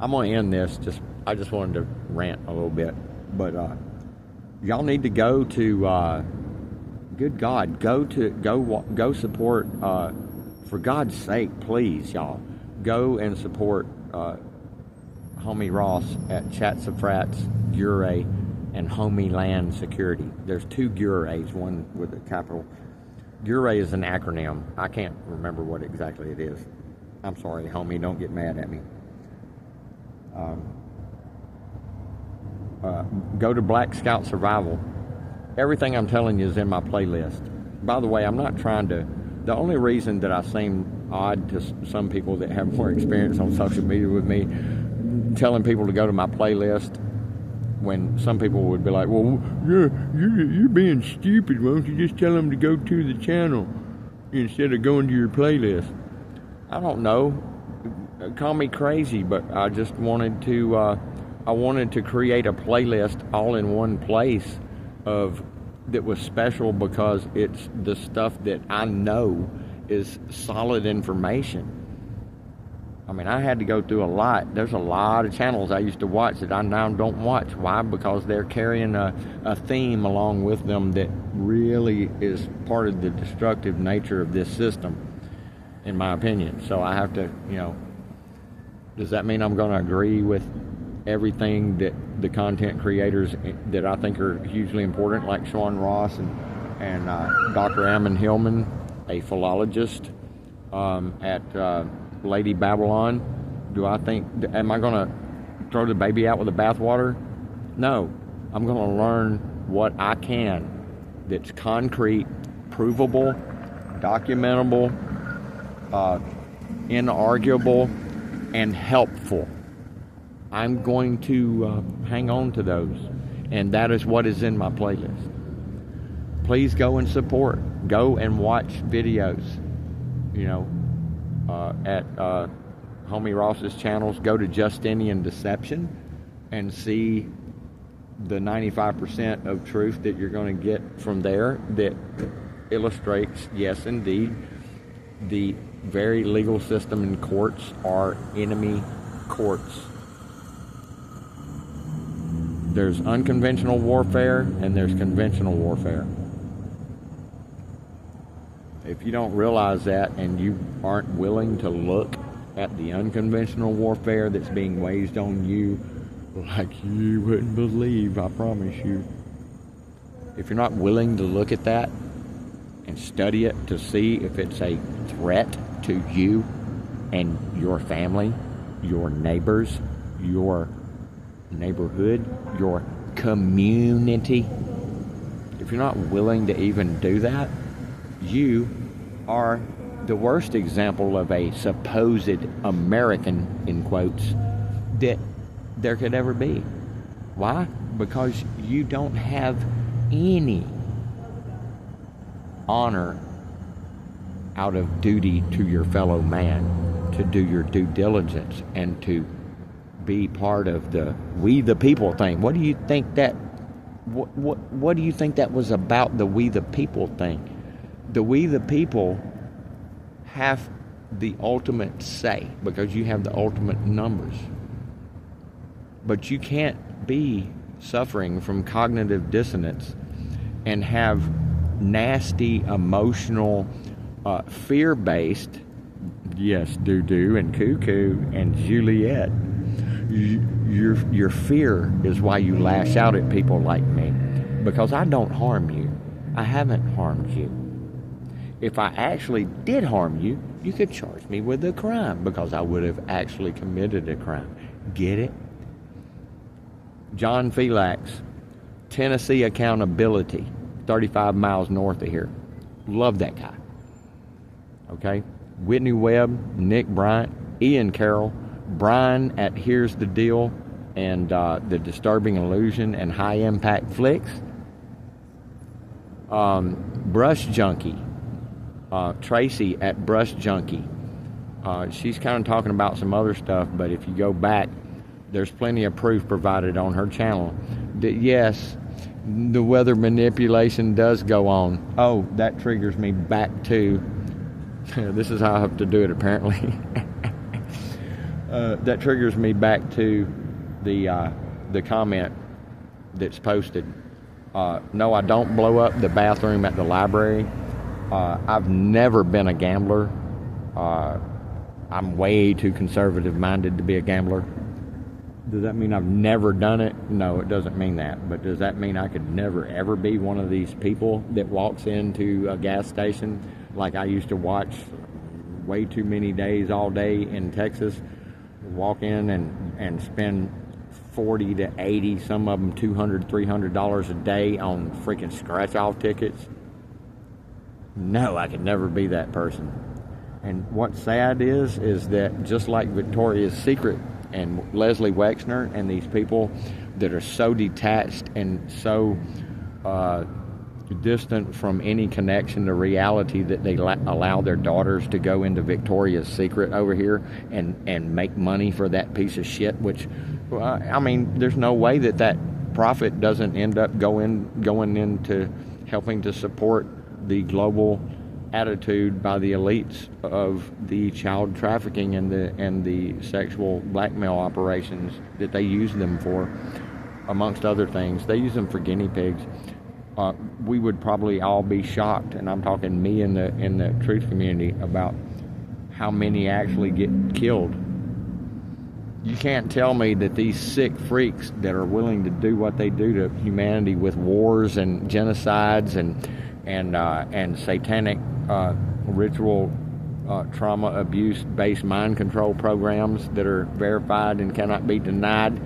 Speaker 1: I'm going to end this. I just wanted to rant a little bit, but y'all need to go to. Good God, go support. For God's sake, please, y'all, go and support Homie Ross at Chatsafrats, Gure, and Homie Land Security. There's 2 Gures, one with a capital. Gure is an acronym. I can't remember what exactly it is. I'm sorry, homie, don't get mad at me. Go to Black Scout Survival. Everything I'm telling you is in my playlist. By the way, I'm not trying to... The only reason that I seem odd to some people that have more experience on social media with me, telling people to go to my playlist, when some people would be like, well, you're being stupid. Why don't you just tell them to go to the channel instead of going to your playlist? I don't know. Call me crazy, but I just wanted to I wanted to create a playlist all in one place that was special because it's the stuff that I know is solid information. I mean, I had to go through a lot. There's a lot of channels I used to watch that I now don't watch. Why? Because they're carrying a theme along with them that really is part of the destructive nature of this system, in my opinion. So I have to, does that mean I'm going to agree with everything that the content creators that I think are hugely important, like Sean Ross and Dr. Ammon Hillman, a philologist at Lady Babylon? Am I going to throw the baby out with the bathwater? No. I'm going to learn what I can that's concrete, provable, documentable, inarguable, and helpful. I'm going to hang on to those, and that is what is in my playlist. Please go and support. Go and watch videos, at Homie Ross's channels. Go to Justinian Deception and see the 95% of truth that you're going to get from there that illustrates, yes, indeed, the very legal system in courts are enemy courts. There's unconventional warfare and there's conventional warfare. If you don't realize that and you aren't willing to look at the unconventional warfare that's being waged on you like you wouldn't believe, I promise you. If you're not willing to look at that and study it to see if it's a threat to you and your family, your neighbors, your neighborhood, your community, if you're not willing to even do that, you are the worst example of a supposed American, in quotes, that there could ever be. Why? Because you don't have any honor out of duty to your fellow man, to do your due diligence and to be part of the we the people thing. What do you think that what do you think that was about, the we the people thing? The we the people have the ultimate say because you have the ultimate numbers. But you can't be suffering from cognitive dissonance and have nasty, emotional, fear-based, yes, doo-doo and cuckoo and Juliet. Your fear is why you lash out at people like me, because I don't harm you. I haven't harmed you. If I actually did harm you, you could charge me with a crime because I would have actually committed a crime. Get it? John Felix, Tennessee Accountability, 35 miles north of here. Love that guy. Okay? Whitney Webb, Nick Bryant, Ian Carroll, Brian at Here's the Deal and The Disturbing Illusion and High Impact Flicks. Brush Junkie, Tracy at Brush Junkie. She's kind of talking about some other stuff, but if you go back, there's plenty of proof provided on her channel that yes, the weather manipulation does go on. Oh, that triggers me back to, this is how I have to do it apparently. That triggers me back to the comment that's posted. No, I don't blow up the bathroom at the library. I've never been a gambler. I'm way too conservative minded to be a gambler. Does that mean I've never done it? No, it doesn't mean that. But does that mean I could never ever be one of these people that walks into a gas station like I used to watch way too many days all day in Texas? Walk in and spend 40 to 80, some of them $200, $300 a day on freaking scratch-off tickets? No, I could never be that person. And what's sad is that just like Victoria's Secret and Leslie Wexner and these people that are so detached and so distant from any connection to reality that they allow their daughters to go into Victoria's Secret over here and make money for that piece of shit, which I mean, there's no way that profit doesn't end up going into helping to support the global attitude by the elites of the child trafficking and the sexual blackmail operations that they use them for, amongst other things. They use them for guinea pigs. We would probably all be shocked, and I'm talking me in the truth community, about how many actually get killed. You can't tell me that these sick freaks that are willing to do what they do to humanity with wars and genocides and satanic ritual trauma abuse based mind control programs that are verified and cannot be denied.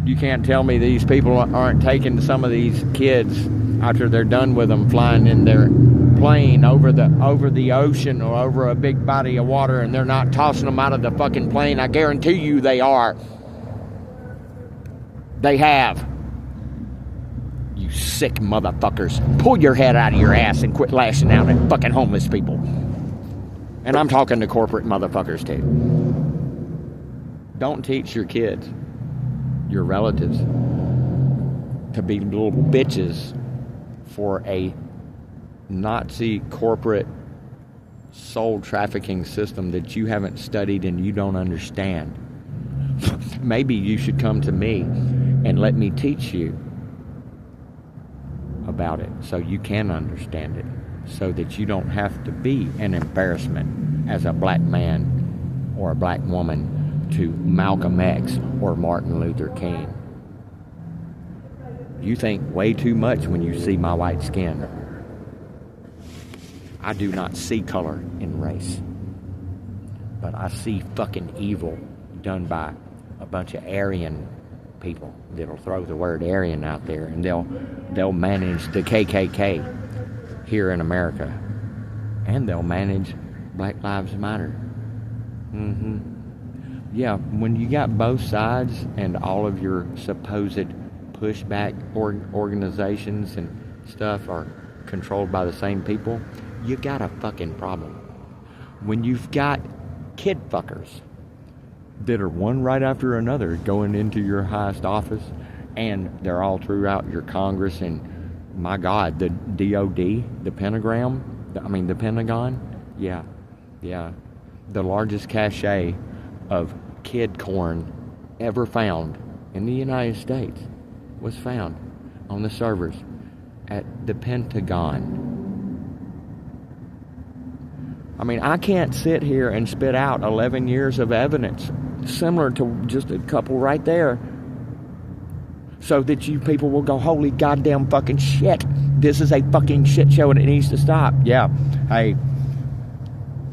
Speaker 1: You can't tell me these people aren't taking some of these kids after they're done with them, flying in their plane over the ocean or over a big body of water, and they're not tossing them out of the fucking plane. I guarantee you they are. They have. You sick motherfuckers. Pull your head out of your ass and quit lashing out at fucking homeless people. And I'm talking to corporate motherfuckers too. Don't teach your kids, your relatives, to be little bitches for a Nazi corporate soul trafficking system that you haven't studied and you don't understand. Maybe you should come to me and let me teach you about it so you can understand it, so that you don't have to be an embarrassment as a black man or a black woman to Malcolm X or Martin Luther King. You think way too much when you see my white skin. I do not see color in race, but I see fucking evil done by a bunch of Aryan people that'll throw the word Aryan out there, and they'll manage the KKK here in America, and they'll manage Black Lives Matter. Yeah, when you got both sides and all of your supposed pushback organizations and stuff are controlled by the same people, you got a fucking problem. When you've got kid fuckers that are one right after another going into your highest office, and they're all throughout your Congress, and my God, the DOD, the Pentagon, yeah, the largest cache of kid corn ever found in the United States was found on the servers at the Pentagon. I mean, I can't sit here and spit out 11 years of evidence similar to just a couple right there so that you people will go, holy goddamn fucking shit, this is a fucking shit show and it needs to stop. Yeah, hey,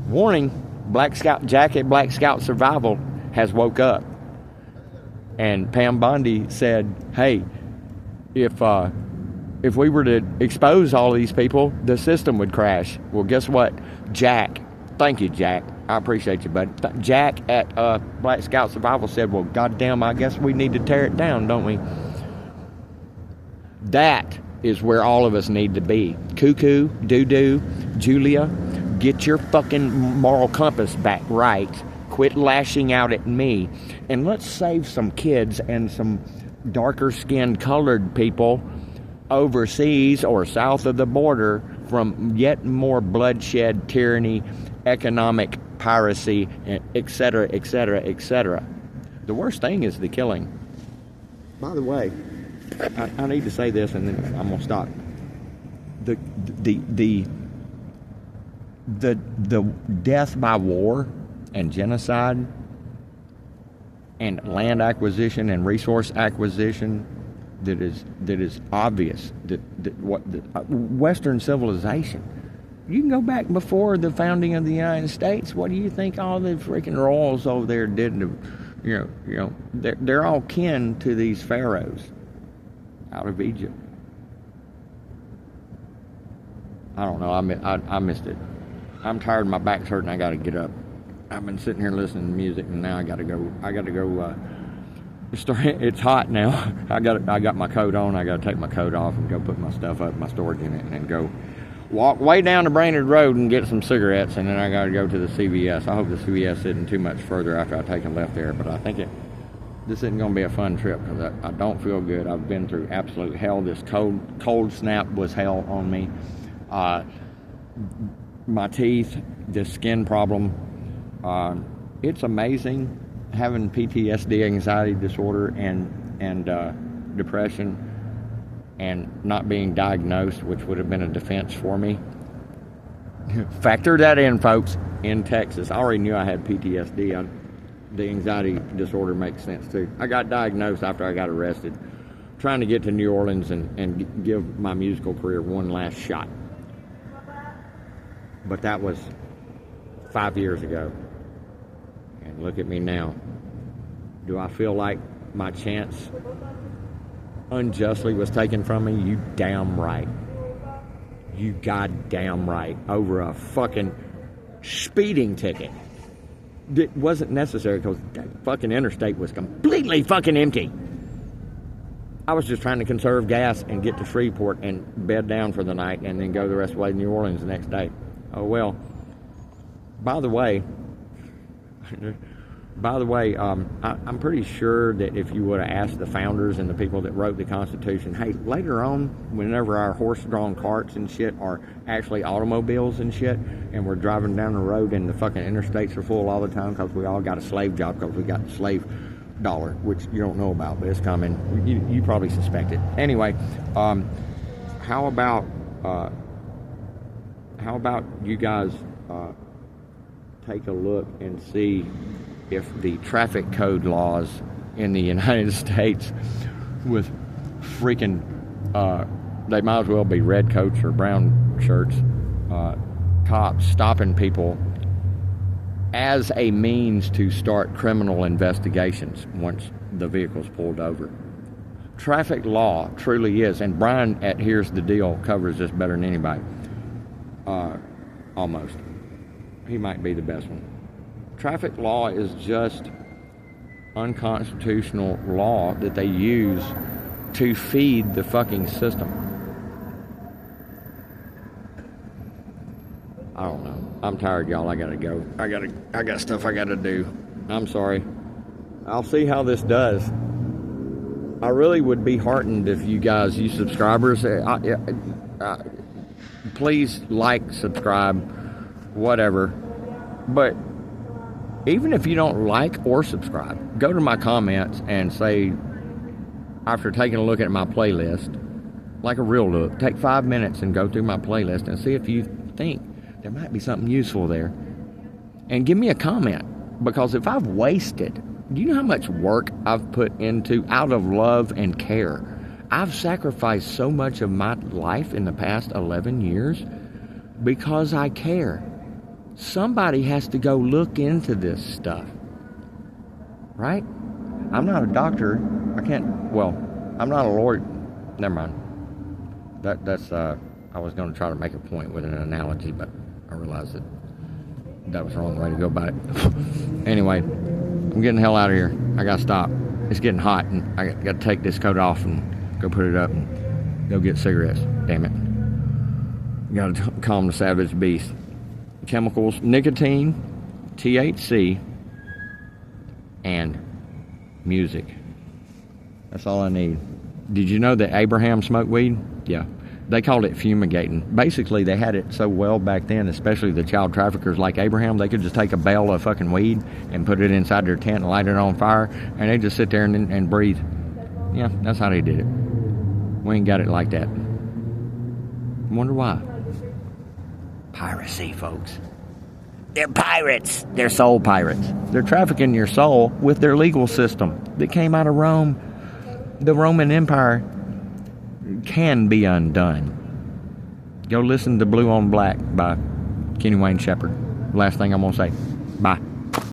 Speaker 1: warning, Black Scout Jacket, Black Scout Survival has woke up. And Pam Bondi said, hey, if we were to expose all these people, the system would crash. Well, guess what? Jack, thank you, Jack. I appreciate you, bud. Jack at Black Scout Survival said, well, goddamn, I guess we need to tear it down, don't we? That is where all of us need to be. Cuckoo, Doo-Doo, Julia, get your fucking moral compass back right. Quit lashing out at me. And let's save some kids and some darker-skinned colored people overseas or south of the border from yet more bloodshed, tyranny, economic piracy, etc., etc., etc. The worst thing is the killing. By the way, I need to say this and then I'm gonna stop. The death by war and genocide and land acquisition and resource acquisition that is obvious that what the Western civilization. You can go back before the founding of the United States. What do you think all the freaking royals over there did to, you know, they're all kin to these pharaohs out of Egypt. I don't know. I missed it. I'm tired. My back's hurting. I got to get up. I've been sitting here listening to music, and now I got to go. It's hot now. I got my coat on. I got to take my coat off and go put my stuff up in my storage unit, and then go walk way down the Brainerd Road and get some cigarettes, and then I got to go to the CVS. I hope the CVS isn't too much further after I take a left there, but I think this isn't going to be a fun trip because I don't feel good. I've been through absolute hell. This cold snap was hell on me. My teeth, this skin problem. It's amazing having PTSD, anxiety disorder, and depression, and not being diagnosed, which would have been a defense for me. Factor that in, folks. In Texas, I already knew I had PTSD. The anxiety disorder makes sense too. I got diagnosed after I got arrested, trying to get to New Orleans and give my musical career one last shot. But that was 5 years ago. And look at me now. Do I feel like my chance unjustly was taken from me? You damn right. You goddamn right. Over a fucking speeding ticket. It wasn't necessary because that fucking interstate was completely fucking empty. I was just trying to conserve gas and get to Shreveport and bed down for the night and then go the rest of the way to New Orleans the next day. Oh well. By the way, I'm pretty sure that if you would have asked the founders and the people that wrote the Constitution, hey, later on, whenever our horse-drawn carts and shit are actually automobiles and shit, and we're driving down the road and the fucking interstates are full all the time because we all got a slave job because we got the slave dollar, which you don't know about, but it's coming. You probably suspect it. Anyway, how about you guys take a look and see if the traffic code laws in the United States with freaking, they might as well be red coats or brown shirts, cops stopping people as a means to start criminal investigations once the vehicle's pulled over. Traffic law truly is, and Brian at Here's the Deal covers this better than anybody. Almost. He might be the best one. Traffic law is just unconstitutional law that they use to feed the fucking system. I don't know. I'm tired, y'all. I gotta go. I got stuff I gotta do. I'm sorry. I'll see how this does. I really would be heartened if you guys, you subscribers, please like, subscribe, whatever. But even if you don't like or subscribe, go to my comments and say, after taking a look at my playlist, like a real look, take 5 minutes and go through my playlist and see if you think there might be something useful there. And give me a comment, because if I've wasted, do you know how much work I've put into out of love and care? I've sacrificed so much of my life in the past 11 years because I care. Somebody has to go look into this stuff, right? I'm not a doctor. I'm not a lawyer. Never mind. That's I was going to try to make a point with an analogy, but I realized that was the wrong way to go about it. Anyway, I'm getting the hell out of here. I got to stop. It's getting hot, and I got to take this coat off and go put it up and go get cigarettes. Damn it. Got to calm the savage beast. Chemicals, nicotine, THC, and music. That's all I need. Did you know that Abraham smoked weed? Yeah. They called it fumigating. Basically, they had it so well back then, especially the child traffickers like Abraham, they could just take a bale of fucking weed and put it inside their tent and light it on fire, and they just sit there and breathe. Yeah, that's how they did it. We ain't got it like that. Wonder why. Piracy, folks. They're pirates. They're soul pirates. They're trafficking your soul with their legal system that came out of Rome. The Roman Empire can be undone. Go listen to Blue on Black by Kenny Wayne Shepherd. Last thing I'm going to say. Bye.